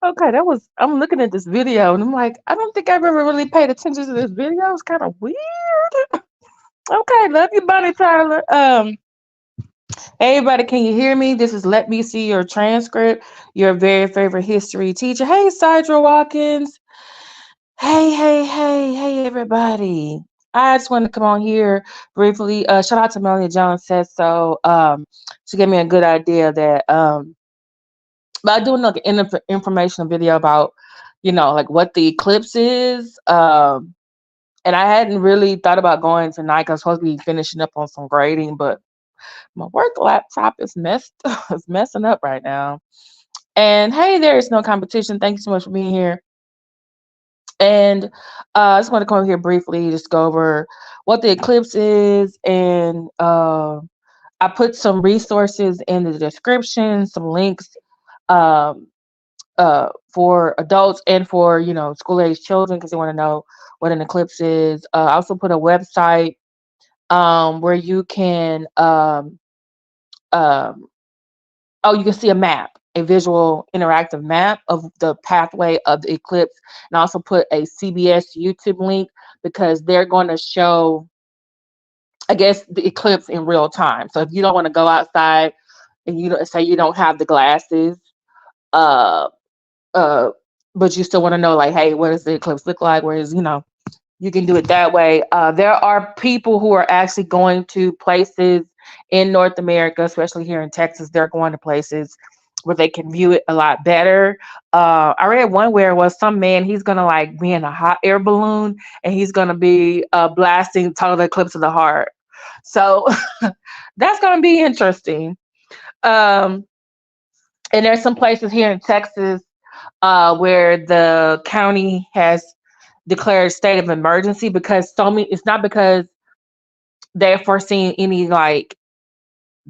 Okay, I'm looking at this video and I'm like, I don't think I've ever really paid attention to this video. It's kind of weird. Okay, love you, Bonnie Tyler. Hey, everybody, can you hear me? This is Let Me See Your Transcript, your very favorite history teacher. Hey, Sidra Watkins. Hey, everybody. I just want to come on here briefly. Shout out to Melanie Jones says so. She gave me a good idea that by doing like an informational video about, like what the eclipse is. And I hadn't really thought about going tonight because I was supposed to be finishing up on some grading, but my work laptop is is messing up right now. And hey, there is no competition. Thank you so much for being here. And I just want to come over here briefly, just go over what the eclipse is, and I put some resources in the description, some links um, for adults and for school age children because they want to know what an eclipse is. I also put a website where you can um, oh, you can see a map, a visual interactive map of the pathway of the eclipse, and I also put a CBS YouTube link because they're going to show, I guess, the eclipse in real time. So if you don't want to go outside and you don't say you don't have the glasses, uh, uh, but you still want to know, like, hey, what does the eclipse look like? Whereas, you can do it that way. There are people who are actually going to places in North America, especially here in Texas. They're going to places where they can view it a lot better. I read one where it was some man, he's going to like be in a hot air balloon and he's going to be blasting Total Eclipse of the Heart. So that's going to be interesting. Um, and there's some places here in Texas where the county has declared state of emergency because it's not because they're foreseeing any like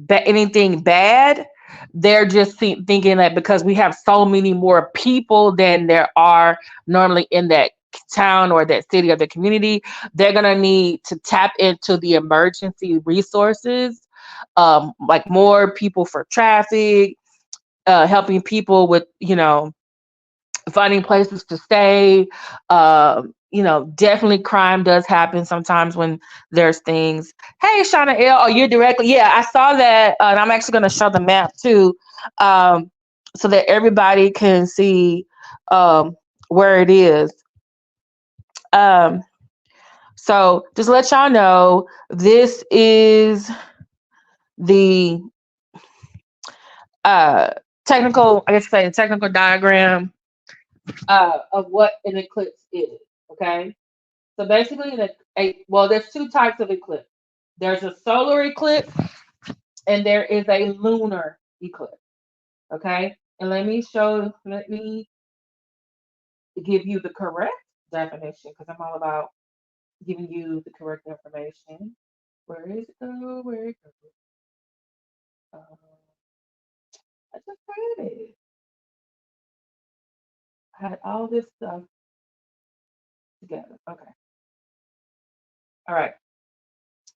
anything bad. They're just thinking that because we have so many more people than there are normally in that town or that city or the community, they're gonna need to tap into the emergency resources, like more people for traffic, helping people with finding places to stay. Definitely crime does happen sometimes when there's things. Hey, Shauna L, oh, you're directly. Yeah, I saw that, and I'm actually going to show the map too, um, so that everybody can see where it is. Um, so just let y'all know, this is the uh, technical, I guess, say the technical diagram of what an eclipse is. Okay. So basically, there's two types of eclipse. There's a solar eclipse and there is a lunar eclipse. Okay, and let me give you the correct definition because I'm all about giving you the correct information. Where is it go? Where it go? Uh, I just had it. I had all this stuff together. Okay. All right.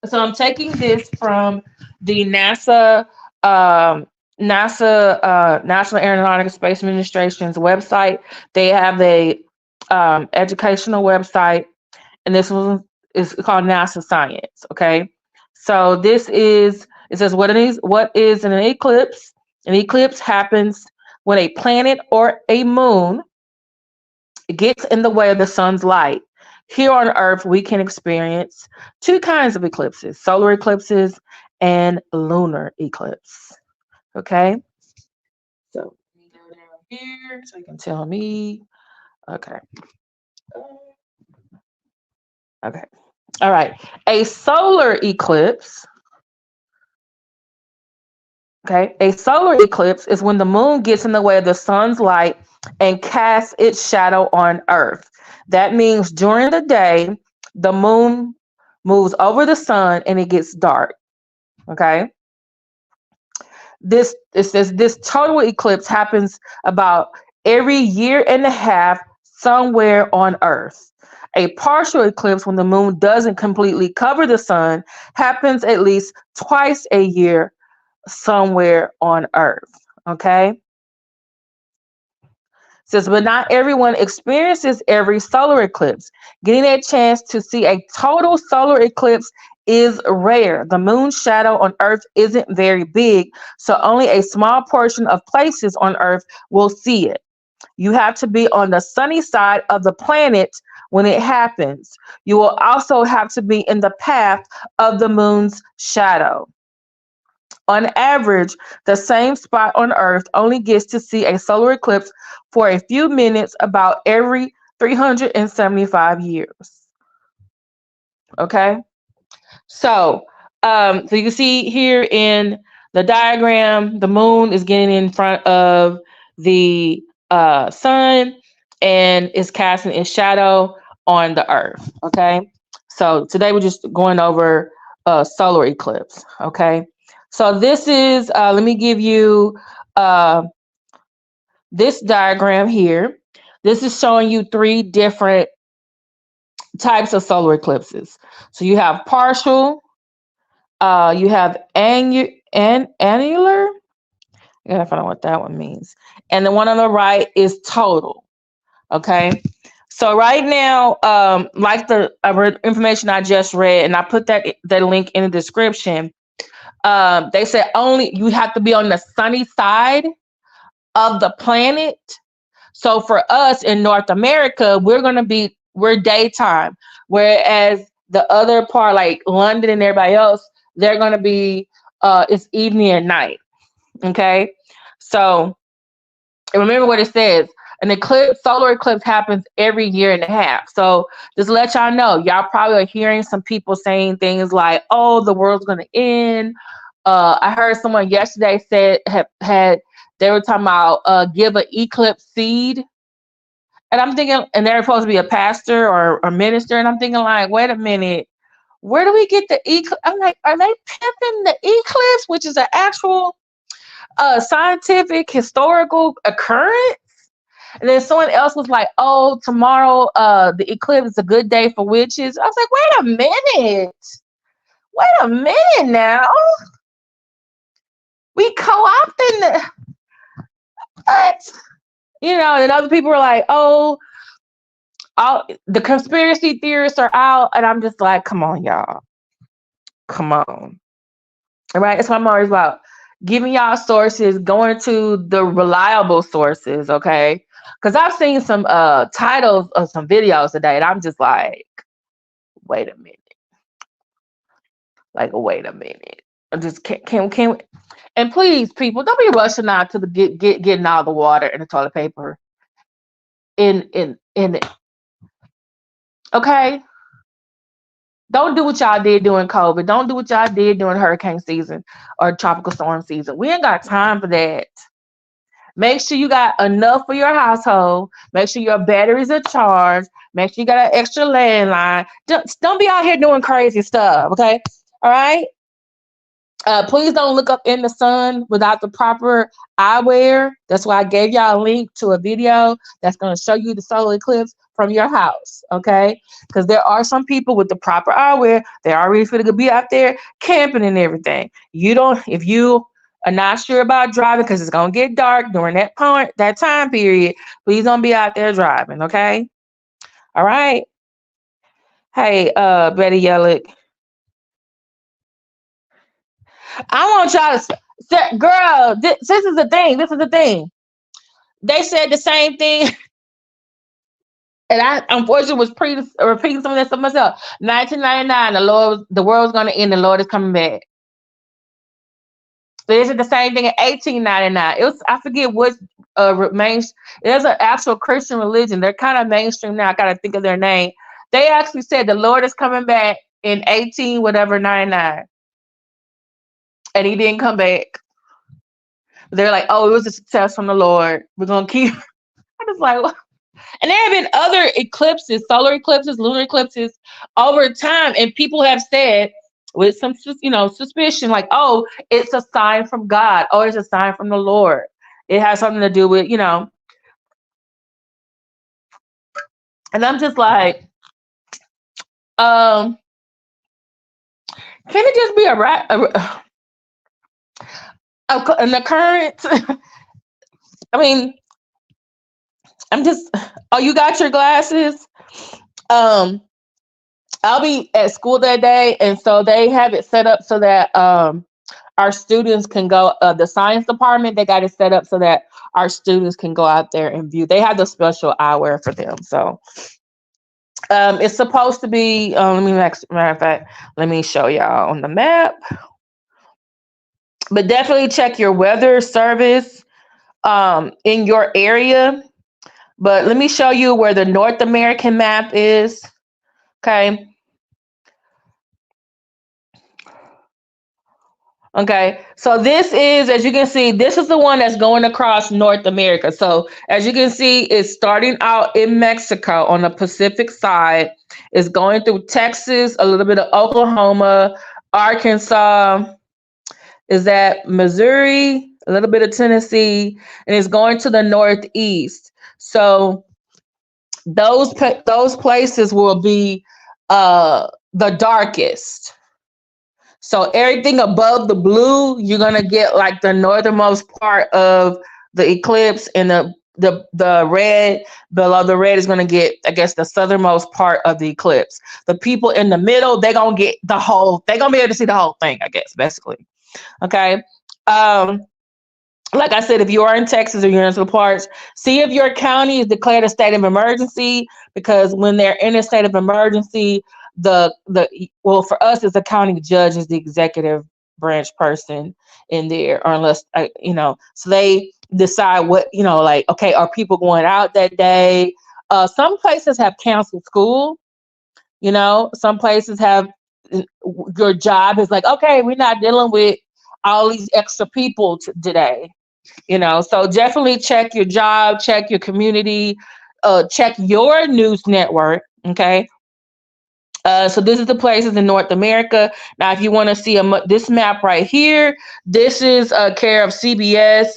So I'm taking this from the um, National Aeronautics Space Administration's website. They have a educational website, and this one is called NASA Science. Okay, so it says what is an eclipse? An eclipse happens when a planet or a moon gets in the way of the sun's light. Here on Earth, we can experience two kinds of eclipses: solar eclipses and lunar eclipse. Okay, so let me go down here so you can tell me. Okay, okay, all right. A solar eclipse. Okay, a solar eclipse is when the moon gets in the way of the sun's light and casts its shadow on Earth. That means during the day, the moon moves over the sun and it gets dark. Okay. It says this total eclipse happens about every year and a half somewhere on Earth. A partial eclipse, when the moon doesn't completely cover the sun, happens at least twice a year somewhere on Earth. Okay. Says, but not everyone experiences every solar eclipse. Getting a chance to see a total solar eclipse is rare. The moon's shadow on Earth isn't very big, so only a small portion of places on Earth will see it. You have to be on the sunny side of the planet when it happens. You will also have to be in the path of the moon's shadow. On average, the same spot on Earth only gets to see a solar eclipse for a few minutes about every 375 years. Okay? So you can see here in the diagram, the moon is getting in front of the sun and is casting its shadow on the earth. Okay. So today we're just going over solar eclipse. Okay. So this is, let me give you uh, this diagram here. This is showing you three different types of solar eclipses. So you have partial, you have annular. I gotta find out what that one means. And the one on the right is total. Okay. So right now, like the information I just read, and I put that link in the description. They said only you have to be on the sunny side of the planet. So for us in North America, we're daytime, whereas the other part, like London and everybody else, they're gonna be it's evening and night. Okay, so and remember what it says. An eclipse, solar eclipse happens every year and a half. So just let y'all know, y'all probably are hearing some people saying things like, "Oh, the world's gonna end." I heard someone yesterday said had they were talking about give an eclipse seed, and I'm thinking, and they're supposed to be a pastor or a minister, and I'm thinking like, wait a minute, where do we get the eclipse? I'm like, are they pimping the eclipse, which is an actual scientific historical occurrence? And then someone else was like, "Oh, tomorrow, the eclipse is a good day for witches." I was like, wait a minute now. We co-opting what? And other people were like, "Oh, all the conspiracy theorists are out," and I'm just like, "Come on, y'all, come on." All right, that's what I'm always about. Giving y'all sources, going to the reliable sources, okay? Because I've seen some titles of some videos today, and I'm just like, wait a minute. Like, wait a minute. I just can and please, people, don't be rushing out to the getting all the water and the toilet paper. In Okay? Don't do what y'all did during COVID. Don't do what y'all did during hurricane season or tropical storm season. We ain't got time for that. Make sure you got enough for your household. Make sure your batteries are charged. Make sure you got an extra landline. Don't be out here doing crazy stuff, okay? All right? Please don't look up in the sun without the proper eyewear. That's why I gave y'all a link to a video that's going to show you the solar eclipse from your house, okay? Because there are some people with the proper eyewear. They're already going to be out there camping and everything. If you are not sure about driving because it's going to get dark during that time period, please don't be out there driving, okay? All right? Hey, Betty Yellick. I want y'all to say, girl, this is the thing. This is the thing. They said the same thing, and I unfortunately was repeating some of that stuff myself. 1999, the world's gonna end. The Lord is coming back. So they said the same thing in 1899. It was, I forget what there's an actual Christian religion. They're kind of mainstream now. I gotta think of their name. They actually said the Lord is coming back in 18 whatever 99, and he didn't come back. They're like, oh, it was a success from the Lord. We're gonna keep. I was like, what? And there have been other eclipses, solar eclipses, lunar eclipses over time, and people have said with some, suspicion, like, oh, it's a sign from God. Oh, it's a sign from the Lord. It has something to do with, And I'm just like, can it just be an occurrence? I mean, I'm just, oh, you got your glasses? Um, I'll be at school that day, and so they have it set up so that our students can go. The science department, they got it set up so that our students can go out there and view. They have the special eyewear for them. So it's supposed to be. Let me matter of fact, let me show y'all on the map. But definitely check your weather service in your area. But let me show you where the North American map is. Okay. Okay, so this is, as you can see, this is the one that's going across North America. So as you can see, it's starting out in Mexico on the Pacific side. It's going through Texas, a little bit of Oklahoma, Arkansas, is that Missouri, a little bit of Tennessee, and it's going to the northeast. So those places will be the darkest. So everything above the blue, you're gonna get like the northernmost part of the eclipse, and the red below the red is gonna get, I guess, the southernmost part of the eclipse. The people in the middle, they're gonna get the whole. They're gonna be able to see the whole thing, I guess, basically. Okay. Um, like I said, if you are in Texas or you're in some parts, see if your county is declared a state of emergency, because when they're in a state of emergency, the well, for us as a county judge is the executive branch person in there, or unless so they decide what, like, okay, are people going out that day? Some places have canceled school. Some places have, your job is like, okay, we're not dealing with all these extra people today. So definitely check your job, check your community, check your news network. Okay. So this is the places in North America. Now, if you want to see this map right here, this is care of CBS.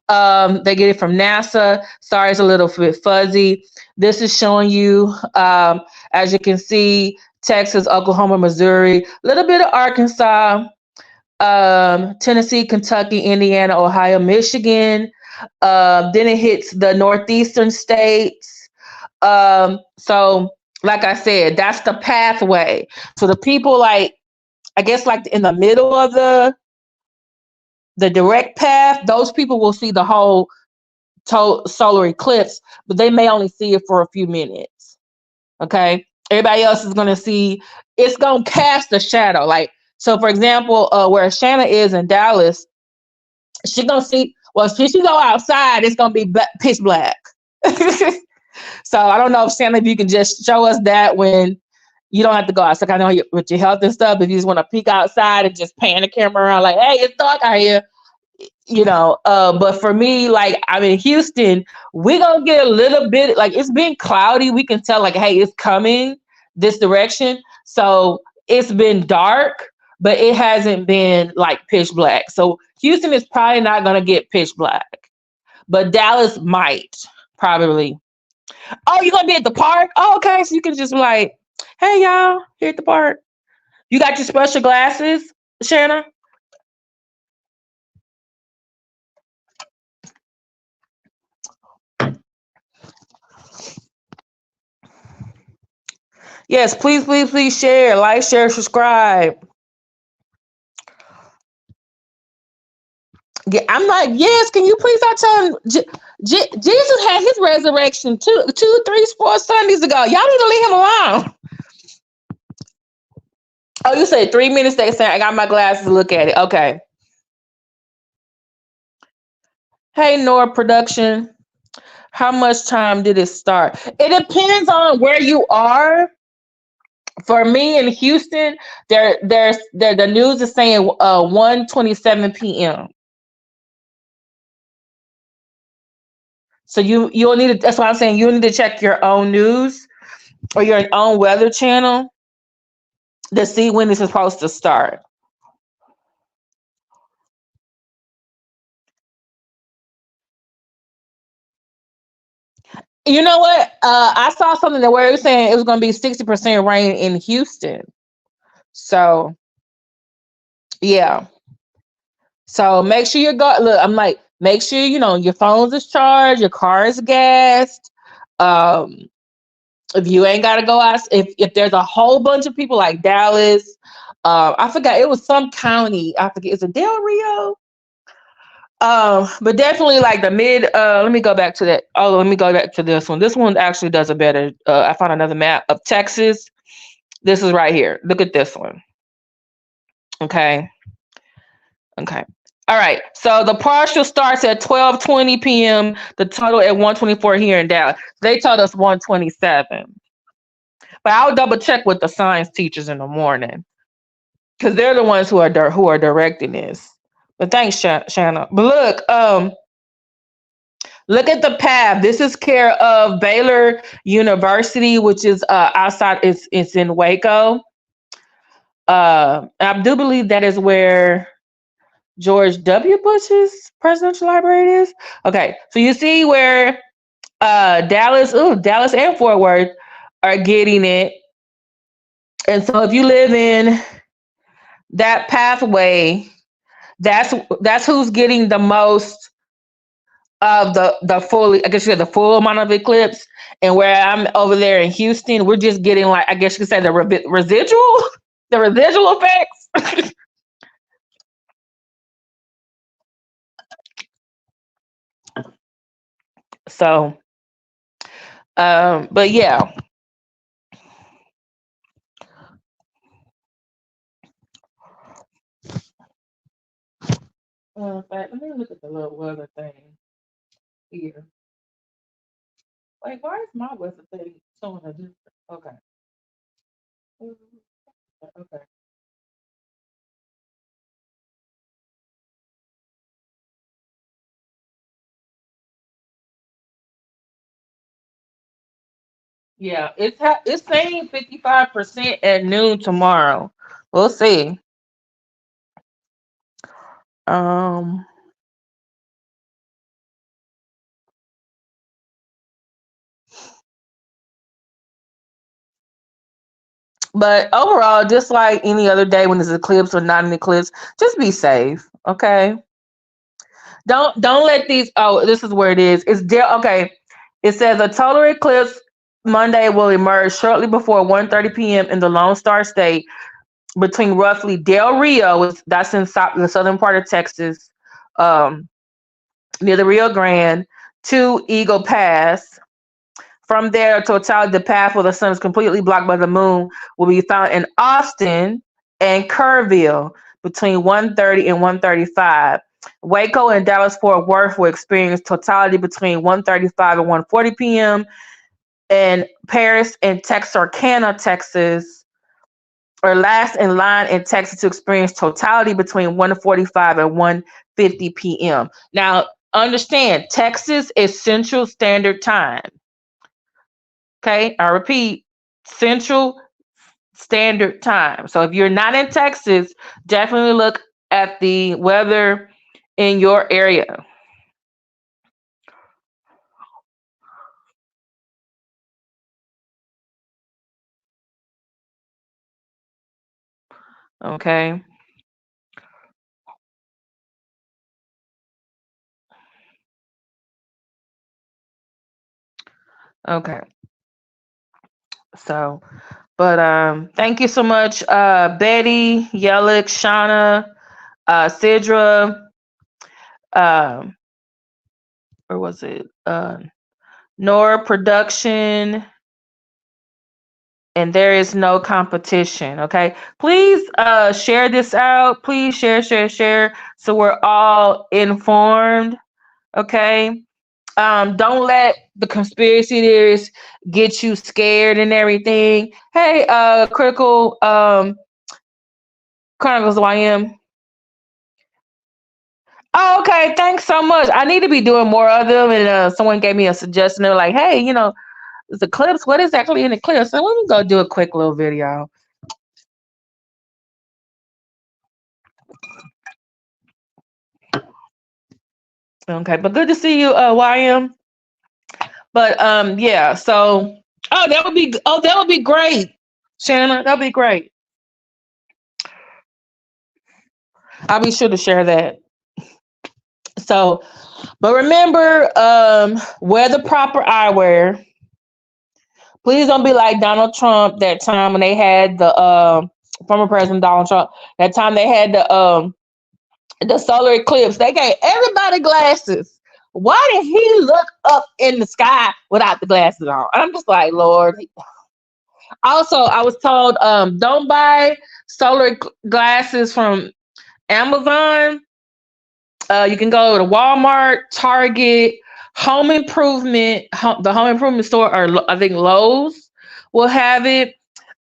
They get it from NASA. Sorry, it's a little bit fuzzy. This is showing you, as you can see, Texas, Oklahoma, Missouri, a little bit of Arkansas, Tennessee, Kentucky, Indiana, Ohio, Michigan. Then it hits the northeastern states. So like I said, that's the pathway. So the people, like, I guess, like in the middle of the direct path, those people will see the whole solar eclipse, but they may only see it for a few minutes. Okay. Everybody else is going to see, it's going to cast a shadow. Like, so for example, where Shanna is in Dallas, she's going to see, well, if she go outside, it's going to be pitch black. So I don't know if Shanna, if you can just show us that when you don't have to go outside. I know with your health and stuff, if you just want to peek outside and just pan the camera around like, hey, it's dark out here, but for me, like, I'm in Houston, we're gonna get a little bit, like, it's been cloudy. We can tell, like, hey, it's coming this direction. So it's been dark, but it hasn't been like pitch black. So Houston is probably not gonna get pitch black, but Dallas might, probably. Oh, you're gonna be at the park? Oh, okay. So you can just be like, hey y'all, here at the park. You got your special glasses, Shanna? Yes, please, please, please share, like, share, subscribe. Yeah, I'm like, yes, can you please stop telling Jesus had his resurrection two, 3, 4 Sundays ago. Y'all need to leave him alone. Oh, you said 3 minutes, they say I got my glasses to look at it. Okay. Hey, Nora Production. How much time did it start? It depends on where you are. For me in Houston, the news is saying 1:27 p.m. So you'll need to, that's why I'm saying you need to check your own news or your own weather channel to see when this is supposed to start. You know what? I saw something that where it was saying it was going to be 60% rain in Houston. So yeah. So make sure look, I'm like, make sure your phones is charged, your car is gassed. Um, if you ain't gotta go out, if there's a whole bunch of people like Dallas, I forgot it was some county. I forget, is it Del Rio? But definitely like the mid. Let me go back to that. Oh, let me go back to this one. This one actually does it better. I found another map of Texas. This is right here. Look at this one. Okay. Okay. All right. So the partial starts at 12:20 p.m. The total at 1:24 here in Dallas. They told us 1:27. But I'll double check with the science teachers in the morning because they're the ones who are directing this. But thanks, Shanna. But look at the path. This is care of Baylor University, which is outside. It's in Waco. I do believe that is where George W. Bush's presidential library is. Okay, so you see where Dallas and Fort Worth are getting it. And so if you live in that pathway, that's who's getting the most of the fully, I guess you said the full amount of eclipse. And where I'm over there in Houston, we're just getting like, I guess you could say the residual, the residual effects. So, but yeah. Well, in fact, let me look at the little weather thing here. Like, why is my weather thing showing a different? Okay. Okay. Yeah, it's saying 55% at noon tomorrow. We'll see. Um, but overall, just like any other day when there's an eclipse or not an eclipse, just be safe. Okay. Don't let these. Oh, this is where it is. Okay. It says a total eclipse Monday will emerge shortly before 1:30 p.m. in the Lone Star State between roughly Del Rio, that's in the southern part of Texas, um, near the Rio Grande, to Eagle Pass. From there, totality, the path where the sun is completely blocked by the moon will be found in Austin and Kerrville between 1:30 and 1:35. Waco and Dallas Fort Worth will experience totality between 1:35 and 1:40 p.m. And Paris and Texarkana, Texas, are last in line in Texas to experience totality between 1:45 and 1:50 p.m. Now, understand, Texas is Central Standard Time. Okay, I repeat, Central Standard Time. So if you're not in Texas, definitely look at the weather in your area. Okay. Okay. So, but thank you so much, Betty, Yelich, Shauna, Sidra, um, or was it Nora Production, and there is no competition. Okay, please share this out. Please share, so we're all informed. Okay, don't let the conspiracy theories get you scared and everything. Hey, critical Chronicles YM. Oh, okay, thanks so much. I need to be doing more of them, and someone gave me a suggestion. They're like, hey, it's eclipse. What is actually an eclipse? So let me go do a quick little video. Okay, but good to see you, YM. But yeah. So, that would be great, Shanna. That'd be great. I'll be sure to share that. So, but remember, wear the proper eyewear. Please don't be like Donald Trump that time when they had the former President Donald Trump. That time they had the solar eclipse. They gave everybody glasses. Why did he look up in the sky without the glasses on? I'm just like, Lord. Also, I was told don't buy solar glasses from Amazon. You can go to Walmart, Target, the Home Improvement store, or I think Lowe's will have it.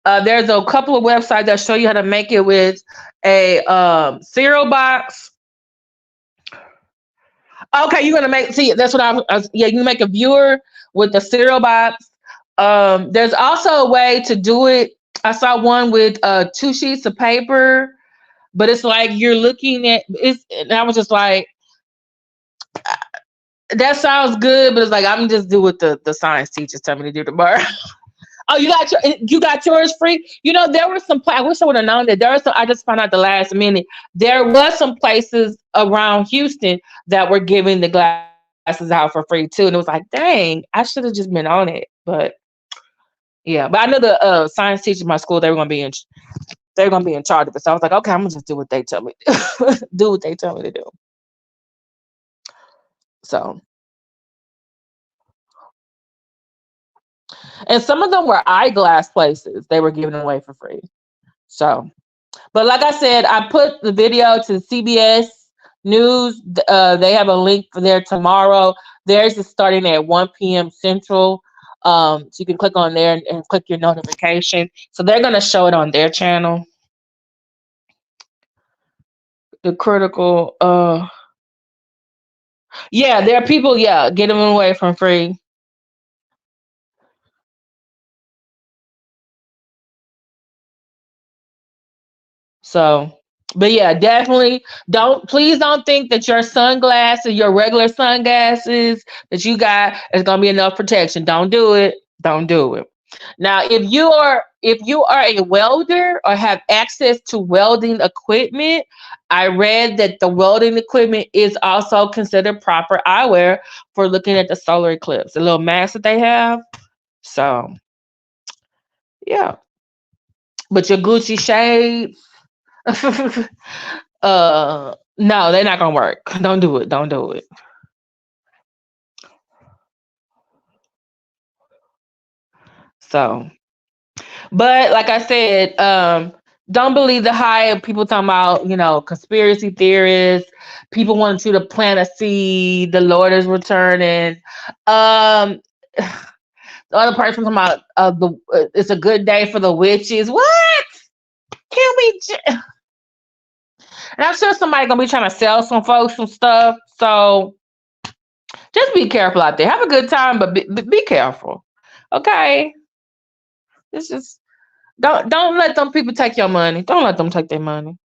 There's a couple of websites that show you how to make it with a cereal box. Okay, you're gonna make. See, that's what yeah, you can make a viewer with the cereal box. There's also a way to do it. I saw one with 2 sheets of paper, but it's like you're looking at it's. And I was just like, that sounds good, but it's like I'm just do what the science teachers tell me to do tomorrow. Oh, you got yours free. You know, there were some. I wish I would have known that there was some. I just found out the last minute. There was some places around Houston that were giving the glasses out for free too, and it was like, dang, I should have just been on it. But yeah, but I know the science teachers in my school they were gonna be in charge of it. So I was like, okay, I'm gonna just do what they tell me. Do what they tell me to do. So, and some of them were eyeglass places. They were giving away for free. So, but like I said, I put the video to CBS News. They have a link for there tomorrow. Theirs is starting at 1 p.m. Central. So you can click on there and click your notification. So they're going to show it on their channel. The critical. Yeah, there are people, get them away from free. So, but yeah, definitely please don't think that your sunglasses, your regular sunglasses that you got is gonna be enough protection. Don't do it. Don't do it. Now, if you are a welder or have access to welding equipment, I read that the welding equipment is also considered proper eyewear for looking at the solar eclipse. The little mask that they have. So yeah. But your Gucci shades, no, they're not gonna work. Don't do it. Don't do it. So, but like I said, don't believe the hype. People talking about, conspiracy theorists. People want you to plant a seed. The Lord is returning. Um, the other person talking about it's a good day for the witches. What? Can we? And I'm sure somebody gonna be trying to sell some folks some stuff. So just be careful out there. Have a good time, but be careful. Okay. It's just don't let them people take your money. Don't let them take their money.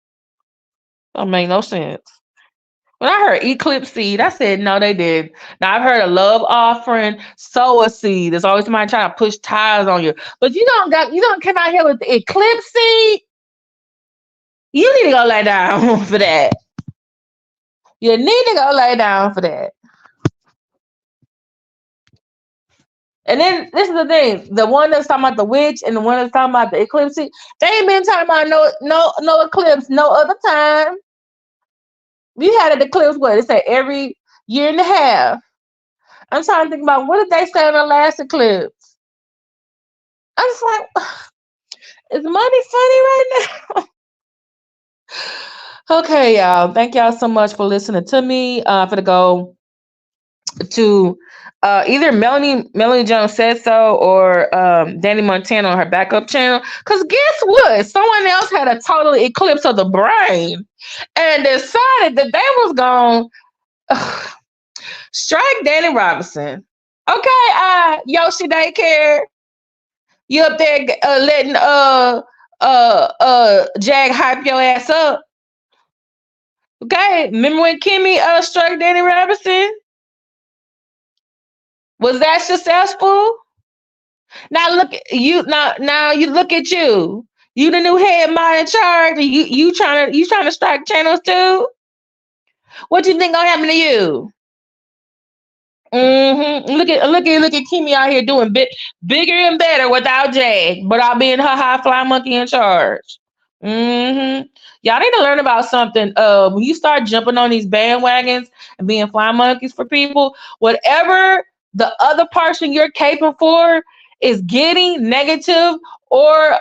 Don't make no sense. When I heard eclipse seed, I said no, they did. Now I've heard a love offering, sow a seed. There's always somebody trying to push ties on you. But you don't come out here with the eclipse seed. You need to go lay down for that. You need to go lay down for that. And then this is the thing: the one that's talking about the witch and the one that's talking about the eclipse. They ain't been talking about no eclipse no other time. We had an eclipse. What it say every year and a half. I'm trying to think about what did they say on the last eclipse. I'm just like, is money funny right now? Okay, y'all. Thank y'all so much for listening to me. For the go to either Melanie Jones Said So or Danny Montana on her backup channel. Because guess what? Someone else had a total eclipse of the brain and decided that they was going to strike Danny Robinson. Okay, Yoshi Daycare, you up there letting Jag hype your ass up. Okay, remember when Kimmy struck Danny Robinson? Was that successful? Now look at you. Now you look at you. You the new head mind in charge. You trying to strike channels too? What you think gonna happen to you? Look at Kimmy out here doing bigger and better without Jag, but I'll being her high fly monkey in charge. Y'all need to learn about something. When you start jumping on these bandwagons and being fly monkeys for people, whatever the other person you're caping for is getting negative or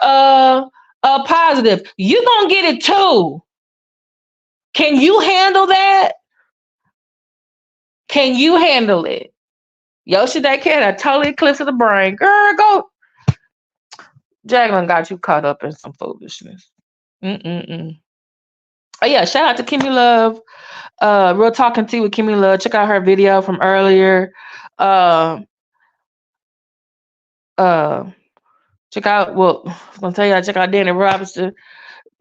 positive, you gonna get it too. Can you handle that? Can you handle it? Yoshi, that cat, I totally eclipse of the brain. Girl, go. Jacqueline got you caught up in some foolishness. Mm-mm-mm. Oh yeah, shout out to Kimmy Love. Real Talking Tea with Kimmy Love. Check out her video from earlier. Uh, uh, check out. Well, I'm gonna tell you, check out Danny Robinson.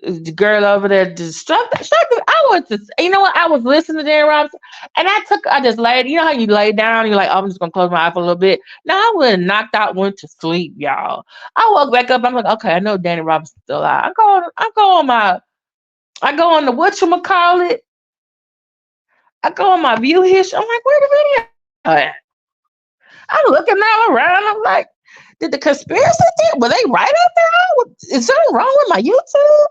The girl over there destructive. I was just, you know what? I was listening to Danny Robinson, and I just laid. You know how you lay down, you're like, oh, I'm just gonna close my eye for a little bit. Now I would have knocked out, went to sleep, y'all. I woke back up. I'm like, okay, I know Danny Robinson's still alive. I go on the whatchamacallit. I go on my view history. I'm like, where the video at? I'm looking all around. I'm like, did the conspiracy team, were they right up there? Is something wrong with my YouTube?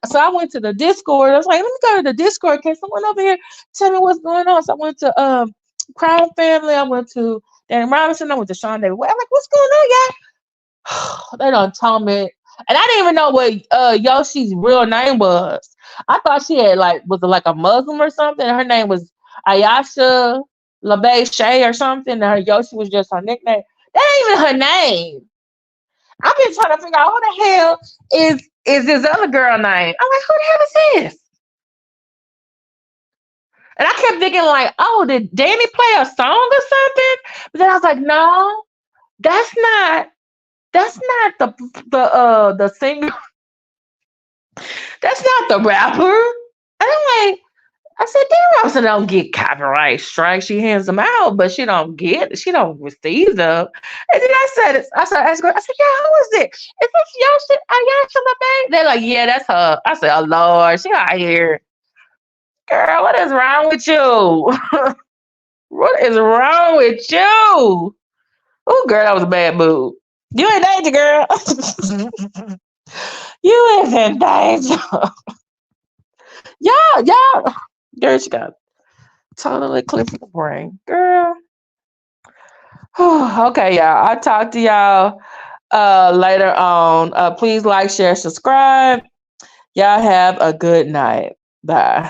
So I went to the Discord. I was like, let me go to the Discord. Can someone over here tell me what's going on? So I went to Crown Family. I went to Danny Robinson. I went to Sean David. I'm like, what's going on, y'all? They don't tell me. And I didn't even know what Yoshi's real name was. I thought she had was like a Muslim or something. Her name was Ayasha LaBay Shay or something. And her Yoshi was just her nickname. That ain't even her name. I've been trying to figure out who the hell is this other girl name. I'm like, who the hell is this? And I kept thinking like, oh, did Danny play a song or something? But then I was like, no, that's not the singer. That's not the rapper. And I'm like, I said, Danny Robinson don't get copyright strikes. She hands them out, but she don't receive them. And then I said, yeah, who is it? Is this Ayasha LaBay? They're like, yeah, that's her. I said, oh Lord, she out here. Girl, what is wrong with you? What is wrong with you? Oh, girl, that was a bad move. You in danger, girl. You is in danger. Yeah. Girl, she got totally eclipse of the brain. Girl. Okay, y'all. I'll talk to y'all later on. Please like, share, subscribe. Y'all have a good night. Bye.